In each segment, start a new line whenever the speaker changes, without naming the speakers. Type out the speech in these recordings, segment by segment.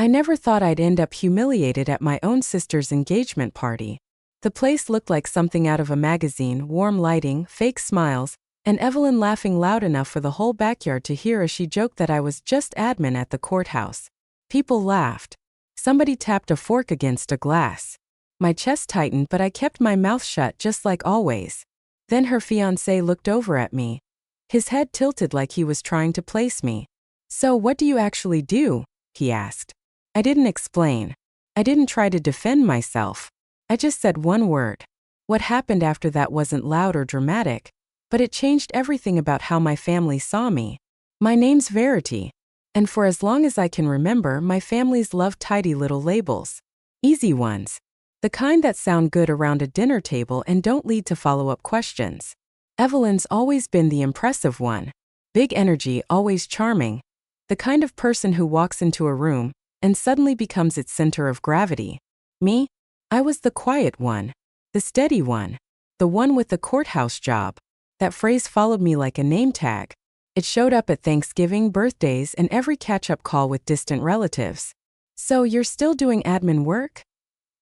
I never thought I'd end up humiliated at my own sister's engagement party. The place looked like something out of a magazine, warm lighting, fake smiles, and Evelyn laughing loud enough for the whole backyard to hear as she joked that I was just admin at the courthouse. People laughed. Somebody tapped a fork against a glass. My chest tightened, but I kept my mouth shut just like always. Then her fiancé looked over at me. His head tilted like he was trying to place me. "So what do you actually do?" he asked. I didn't explain. I didn't try to defend myself. I just said one word. What happened after that wasn't loud or dramatic, but it changed everything about how my family saw me. My name's Verity, and for as long as I can remember, my family's loved tidy little labels. Easy ones. The kind that sound good around a dinner table and don't lead to follow-up questions. Evelyn's always been the impressive one. Big energy, always charming. The kind of person who walks into a room and suddenly becomes its center of gravity. Me? I was the quiet one. The steady one. The one with the courthouse job. That phrase followed me like a name tag. It showed up at Thanksgiving, birthdays, and every catch-up call with distant relatives. "So you're still doing admin work?"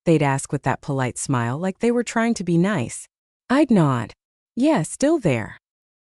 They'd ask with that polite smile like they were trying to be nice. I'd nod. "Yeah, still there."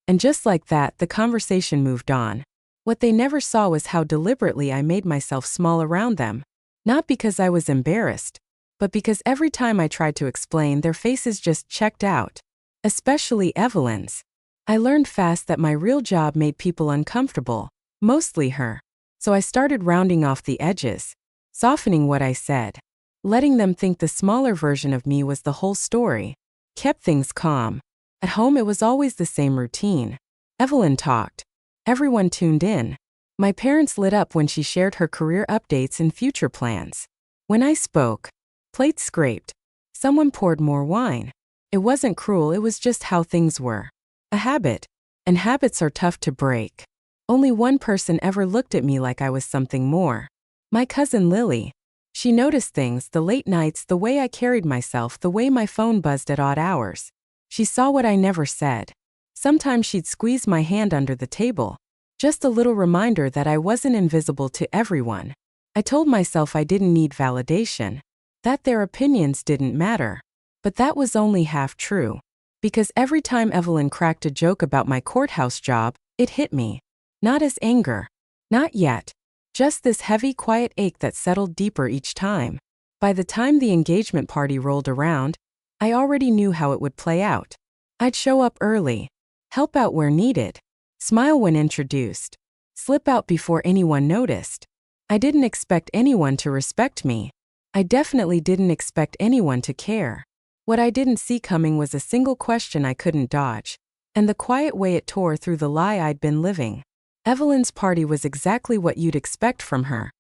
And just like that, the conversation moved on. What they never saw was how deliberately I made myself small around them. Not because I was embarrassed, but because every time I tried to explain, their faces just checked out. Especially Evelyn's. I learned fast that my real job made people uncomfortable, mostly her. So I started rounding off the edges, softening what I said, letting them think the smaller version of me was the whole story. Kept things calm. At home it was always the same routine. Evelyn talked. Everyone tuned in. My parents lit up when she shared her career updates and future plans. When I spoke, plates scraped. Someone poured more wine. It wasn't cruel, it was just how things were. A habit. And habits are tough to break. Only one person ever looked at me like I was something more. My cousin Lily. She noticed things, the late nights, the way I carried myself, the way my phone buzzed at odd hours. She saw what I never said. Sometimes she'd squeeze my hand under the table. Just a little reminder that I wasn't invisible to everyone. I told myself I didn't need validation. That their opinions didn't matter. But that was only half true. Because every time Evelyn cracked a joke about my courthouse job, it hit me. Not as anger. Not yet. Just this heavy, quiet ache that settled deeper each time. By the time the engagement party rolled around, I already knew how it would play out. I'd show up early. Help out where needed. Smile when introduced. Slip out before anyone noticed. I didn't expect anyone to respect me. I definitely didn't expect anyone to care. What I didn't see coming was a single question I couldn't dodge, and the quiet way it tore through the lie I'd been living. Evelyn's party was exactly what you'd expect from her.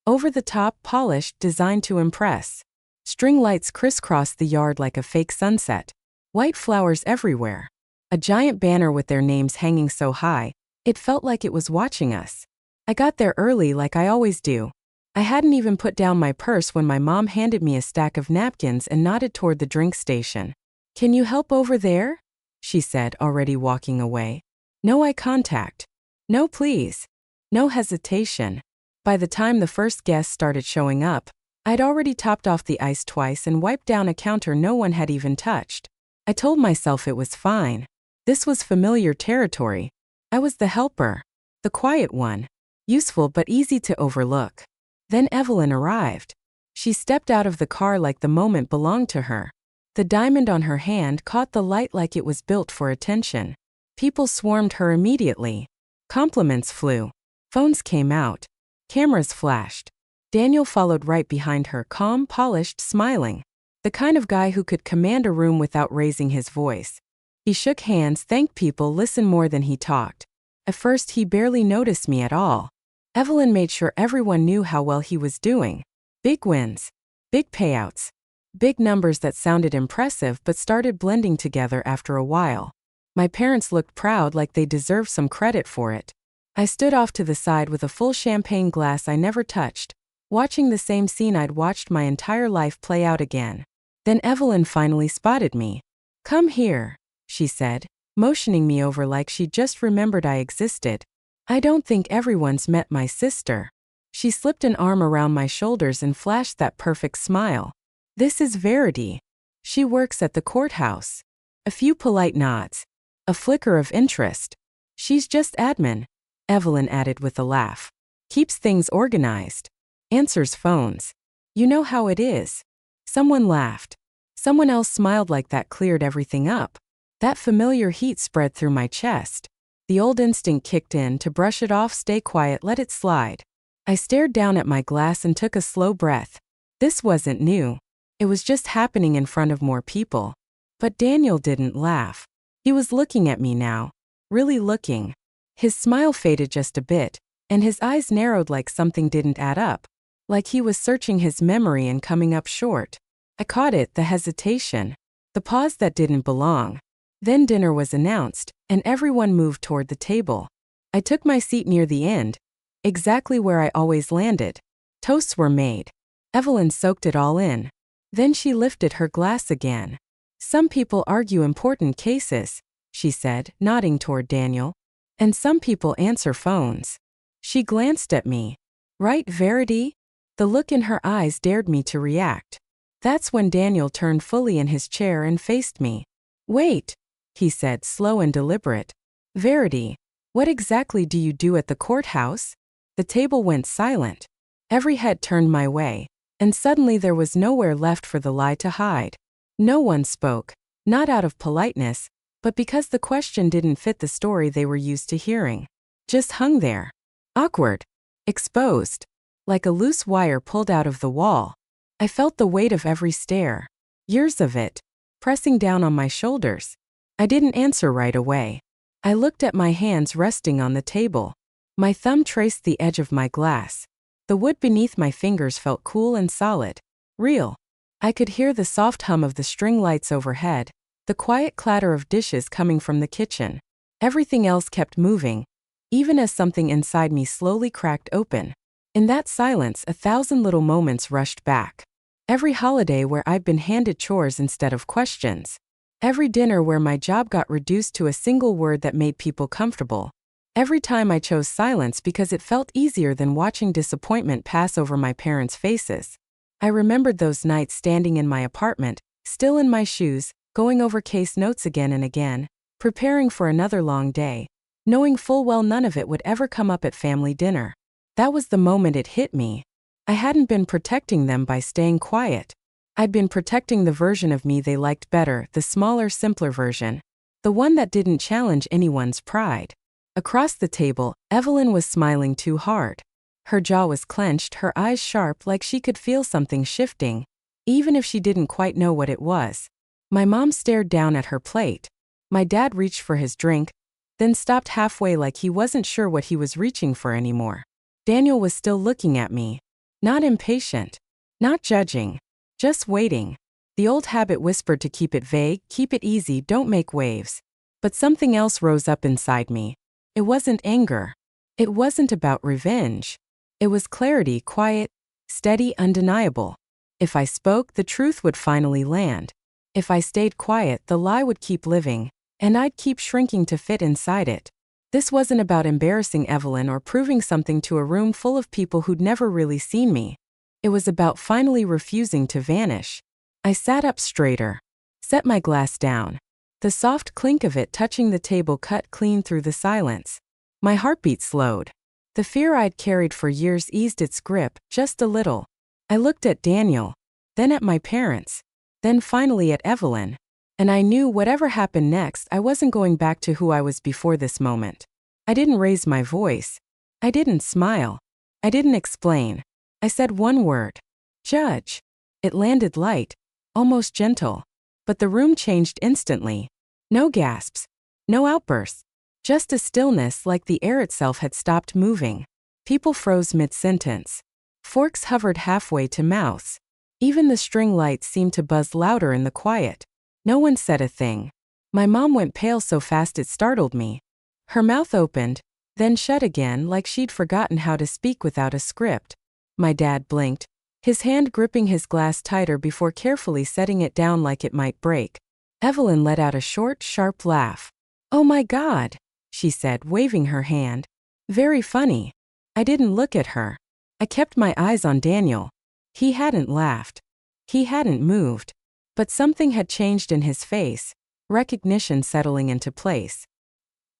Over the top, polished, designed to impress. String lights crisscrossed the yard like a fake sunset. White flowers everywhere. A giant banner with their names hanging so high, it felt like it was watching us. I got there early like I always do. I hadn't even put down my purse when my mom handed me a stack of napkins and nodded toward the drink station. "Can you help over there?" she said, already walking away. No eye contact. No please. No hesitation. By the time the first guests started showing up, I'd already topped off the ice twice and wiped down a counter no one had even touched. I told myself it was fine. This was familiar territory. I was the helper. The quiet one. Useful but easy to overlook. Then Evelyn arrived. She stepped out of the car like the moment belonged to her. The diamond on her hand caught the light like it was built for attention. People swarmed her immediately. Compliments flew. Phones came out. Cameras flashed. Daniel followed right behind her, calm, polished, smiling. The kind of guy who could command a room without raising his voice. He shook hands, thanked people, listened more than he talked. At first he barely noticed me at all. Evelyn made sure everyone knew how well he was doing. Big wins. Big payouts. Big numbers that sounded impressive but started blending together after a while. My parents looked proud like they deserved some credit for it. I stood off to the side with a full champagne glass I never touched, watching the same scene I'd watched my entire life play out again. Then Evelyn finally spotted me. "Come here," she said, motioning me over like she just remembered I existed. "I don't think everyone's met my sister." She slipped an arm around my shoulders and flashed that perfect smile. This is Verity. She works at the courthouse. A few polite nods. A flicker of interest. She's just admin, Evelyn added with a laugh. Keeps things organized. Answers phones. You know how it is. Someone laughed. Someone else smiled like that cleared everything up. That familiar heat spread through my chest. The old instinct kicked in to brush it off, stay quiet, let it slide. I stared down at my glass and took a slow breath. This wasn't new. It was just happening in front of more people. But Daniel didn't laugh. He was looking at me now. Really looking. His smile faded just a bit, and his eyes narrowed like something didn't add up. Like he was searching his memory and coming up short. I caught it, the hesitation. The pause that didn't belong. Then dinner was announced, and everyone moved toward the table. I took my seat near the end, exactly where I always landed. Toasts were made. Evelyn soaked it all in. Then she lifted her glass again. Some people argue important cases, she said, nodding toward Daniel. And some people answer phones. She glanced at me. Right, Verity? The look in her eyes dared me to react. That's when Daniel turned fully in his chair and faced me. Wait, he said, slow and deliberate. Verity, what exactly do you do at the courthouse? The table went silent. Every head turned my way, and suddenly there was nowhere left for the lie to hide. No one spoke, not out of politeness, but because the question didn't fit the story they were used to hearing. Just hung there. Awkward. Exposed. Like a loose wire pulled out of the wall. I felt the weight of every stare. Years of it. Pressing down on my shoulders. I didn't answer right away. I looked at my hands resting on the table. My thumb traced the edge of my glass. The wood beneath my fingers felt cool and solid. Real. I could hear the soft hum of the string lights overhead, the quiet clatter of dishes coming from the kitchen. Everything else kept moving, even as something inside me slowly cracked open. In that silence, 1,000 little moments rushed back. Every holiday where I'd been handed chores instead of questions. Every dinner where my job got reduced to a single word that made people comfortable. Every time I chose silence because it felt easier than watching disappointment pass over my parents' faces. I remembered those nights standing in my apartment, still in my shoes, going over case notes again and again, preparing for another long day, knowing full well none of it would ever come up at family dinner. That was the moment it hit me. I hadn't been protecting them by staying quiet. I'd been protecting the version of me they liked better, the smaller, simpler version. The one that didn't challenge anyone's pride. Across the table, Evelyn was smiling too hard. Her jaw was clenched, her eyes sharp like she could feel something shifting, even if she didn't quite know what it was. My mom stared down at her plate. My dad reached for his drink, then stopped halfway like he wasn't sure what he was reaching for anymore. Daniel was still looking at me. Not impatient. Not judging. Just waiting. The old habit whispered to keep it vague, keep it easy, don't make waves. But something else rose up inside me. It wasn't anger. It wasn't about revenge. It was clarity, quiet, steady, undeniable. If I spoke, the truth would finally land. If I stayed quiet, the lie would keep living, and I'd keep shrinking to fit inside it. This wasn't about embarrassing Evelyn or proving something to a room full of people who'd never really seen me. It was about finally refusing to vanish. I sat up straighter, set my glass down. The soft clink of it touching the table cut clean through the silence. My heartbeat slowed. The fear I'd carried for years eased its grip, just a little. I looked at Daniel, then at my parents, then finally at Evelyn. And I knew whatever happened next, I wasn't going back to who I was before this moment. I didn't raise my voice. I didn't smile. I didn't explain. I said one word. Judge. It landed light, almost gentle. But the room changed instantly. No gasps. No outbursts. Just a stillness like the air itself had stopped moving. People froze mid-sentence. Forks hovered halfway to mouths. Even the string lights seemed to buzz louder in the quiet. No one said a thing. My mom went pale so fast it startled me. Her mouth opened, then shut again like she'd forgotten how to speak without a script. My dad blinked, his hand gripping his glass tighter before carefully setting it down like it might break. Evelyn let out a short, sharp laugh. "Oh my God," she said, waving her hand. Very funny. I didn't look at her. I kept my eyes on Daniel. He hadn't laughed. He hadn't moved. But something had changed in his face, recognition settling into place.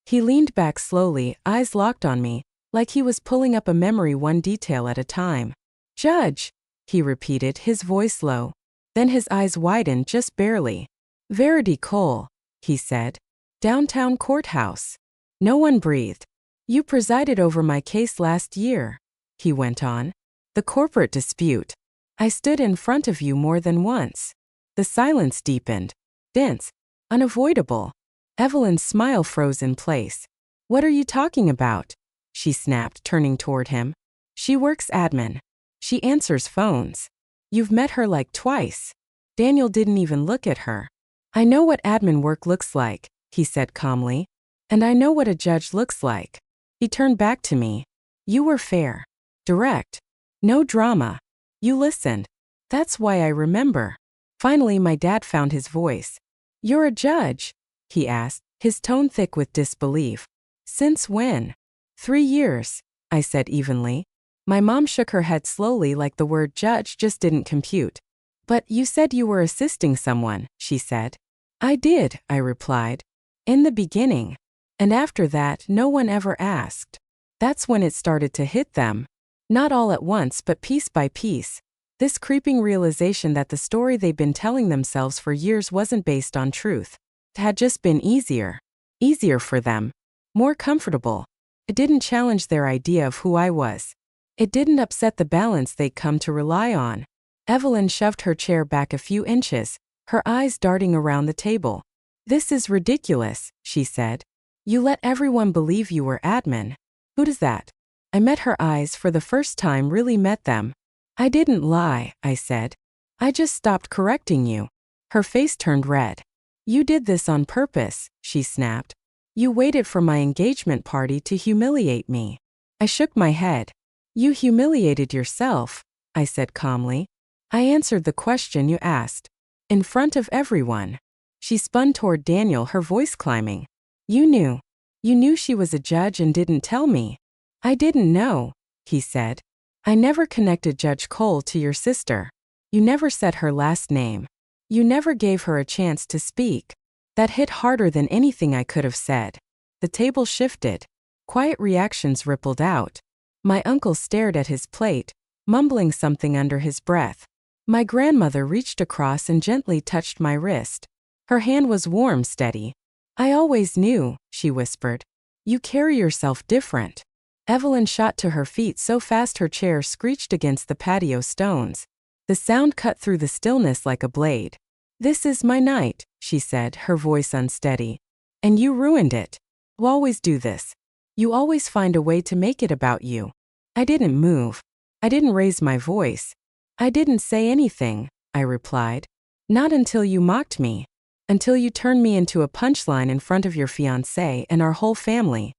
He leaned back slowly, eyes locked on me, like he was pulling up a memory one detail at a time. "Judge," he repeated, his voice low. Then his eyes widened just barely. "Verity Cole," he said. "Downtown courthouse." No one breathed. "You presided over my case last year," he went on. "The corporate dispute. I stood in front of you more than once." The silence deepened. Dense. Unavoidable. Evelyn's smile froze in place. "What are you talking about?" she snapped, turning toward him. "She works admin. She answers phones. You've met her like twice." Daniel didn't even look at her. "I know what admin work looks like," he said calmly. "And I know what a judge looks like." He turned back to me. "You were fair. Direct. No drama. You listened. That's why I remember." Finally, my dad found his voice. "You're a judge?" he asked, his tone thick with disbelief. "Since when?" 3 years, I said evenly. My mom shook her head slowly, like the word judge just didn't compute. "But you said you were assisting someone," she said. "I did," I replied. "In the beginning. And after that, no one ever asked." That's when it started to hit them. Not all at once, but piece by piece. This creeping realization that the story they'd been telling themselves for years wasn't based on truth. It had just been easier. Easier for them. More comfortable. It didn't challenge their idea of who I was. It didn't upset the balance they'd come to rely on. Evelyn shoved her chair back a few inches, her eyes darting around the table. "This is ridiculous," she said. "You let everyone believe you were admin. Who does that?" I met her eyes for the first time, really met them. "I didn't lie," I said. "I just stopped correcting you." Her face turned red. "You did this on purpose," she snapped. "You waited for my engagement party to humiliate me." I shook my head. "You humiliated yourself," I said calmly. "I answered the question you asked. In front of everyone." She spun toward Daniel, her voice climbing. "You knew. You knew she was a judge and didn't tell me." "I didn't know," he said. "I never connected Judge Cole to your sister. You never said her last name. You never gave her a chance to speak." That hit harder than anything I could have said. The table shifted. Quiet reactions rippled out. My uncle stared at his plate, mumbling something under his breath. My grandmother reached across and gently touched my wrist. Her hand was warm, steady. "I always knew," she whispered. "You carry yourself different." Evelyn shot to her feet so fast her chair screeched against the patio stones. The sound cut through the stillness like a blade. "This is my night," she said, her voice unsteady. "And you ruined it. You always do this. You always find a way to make it about you." I didn't move. I didn't raise my voice. "I didn't say anything," I replied. "Not until you mocked me. Until you turned me into a punchline in front of your fiancé and our whole family.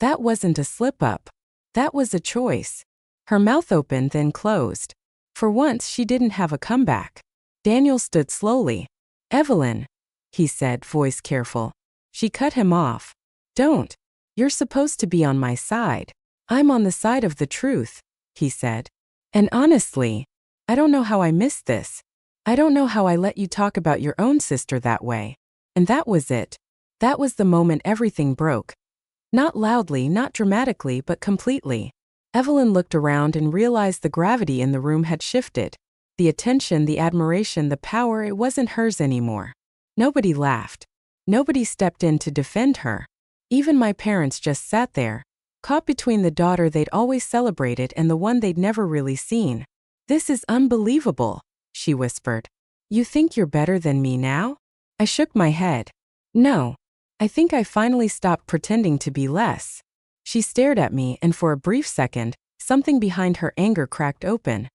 That wasn't a slip-up. That was a choice." Her mouth opened, then closed. For once, she didn't have a comeback. Daniel stood slowly. "Evelyn," he said, voice careful. She cut him off. "Don't. You're supposed to be on my side." "I'm on the side of the truth," he said. "And honestly, I don't know how I missed this. I don't know how I let you talk about your own sister that way." And that was it. That was the moment everything broke. Not loudly, not dramatically, but completely. Evelyn looked around and realized the gravity in the room had shifted. The attention, the admiration, the power, it wasn't hers anymore. Nobody laughed. Nobody stepped in to defend her. Even my parents just sat there, caught between the daughter they'd always celebrated and the one they'd never really seen. "This is unbelievable," she whispered. "You think you're better than me now?" I shook my head. "No. I think I finally stopped pretending to be less." She stared at me, and for a brief second, something behind her anger cracked open.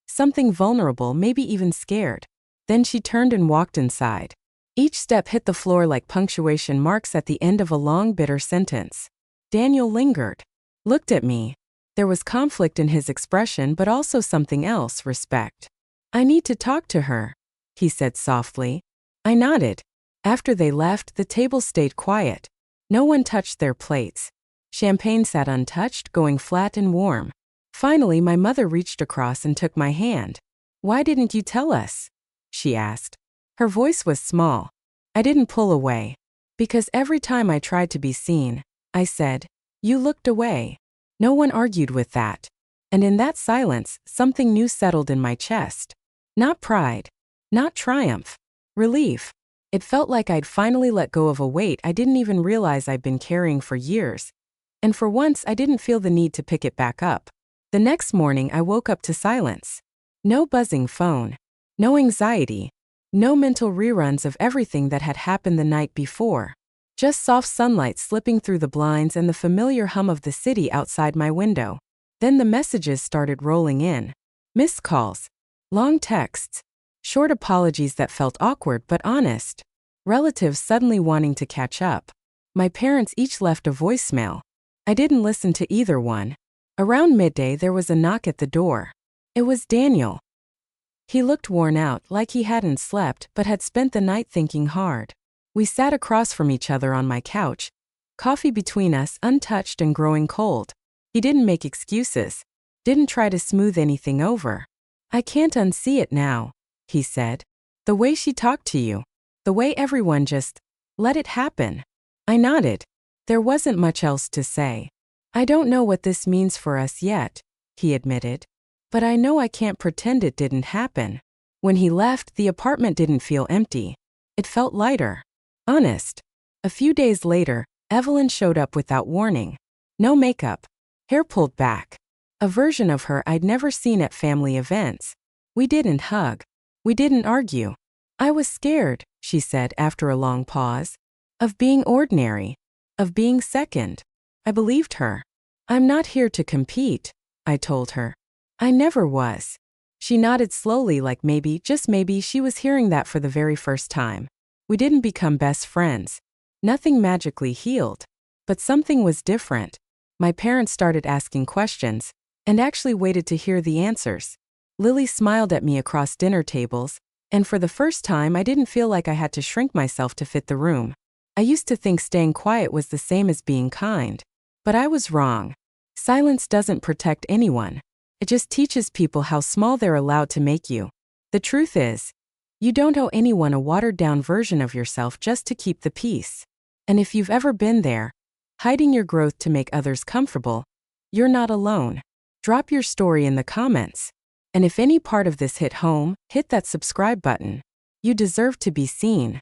Something vulnerable, maybe even scared. Then she turned and walked inside. Each step hit the floor like punctuation marks at the end of a long, bitter sentence. Daniel lingered. Looked at me. There was conflict in his expression, but also something else, respect. "I need to talk to her," he said softly. I nodded. After they left, the table stayed quiet. No one touched their plates. Champagne sat untouched, going flat and warm. Finally, my mother reached across and took my hand. "Why didn't you tell us?" she asked. Her voice was small. I didn't pull away. Because every time I tried to be seen, I said, "You looked away." No one argued with that. And in that silence, something new settled in my chest. Not pride. Not triumph. Relief. It felt like I'd finally let go of a weight I didn't even realize I'd been carrying for years. And for once, I didn't feel the need to pick it back up. The next morning, I woke up to silence. No buzzing phone. No anxiety. No mental reruns of everything that had happened the night before. Just soft sunlight slipping through the blinds and the familiar hum of the city outside my window. Then the messages started rolling in. Missed calls. Long texts. Short apologies that felt awkward but honest. Relatives suddenly wanting to catch up. My parents each left a voicemail. I didn't listen to either one. Around midday, there was a knock at the door. It was Daniel. He looked worn out, like he hadn't slept but had spent the night thinking hard. We sat across from each other on my couch, coffee between us untouched and growing cold. He didn't make excuses, didn't try to smooth anything over. "I can't unsee it now," he said. "The way she talked to you. The way everyone just let it happen." I nodded. There wasn't much else to say. "I don't know what this means for us yet," he admitted. "But I know I can't pretend it didn't happen." When he left, the apartment didn't feel empty. It felt lighter. Honest. A few days later, Evelyn showed up without warning. No makeup. Hair pulled back. A version of her I'd never seen at family events. We didn't hug. We didn't argue. "I was scared," she said after a long pause. "Of being ordinary. Of being second." I believed her. "I'm not here to compete," I told her. "I never was." She nodded slowly, like maybe, just maybe, she was hearing that for the very first time. We didn't become best friends. Nothing magically healed. But something was different. My parents started asking questions, and actually waited to hear the answers. Lily smiled at me across dinner tables, and for the first time I didn't feel like I had to shrink myself to fit the room. I used to think staying quiet was the same as being kind. But I was wrong. Silence doesn't protect anyone. It just teaches people how small they're allowed to make you. The truth is, you don't owe anyone a watered-down version of yourself just to keep the peace. And if you've ever been there, hiding your growth to make others comfortable, you're not alone. Drop your story in the comments. And if any part of this hit home, hit that subscribe button. You deserve to be seen.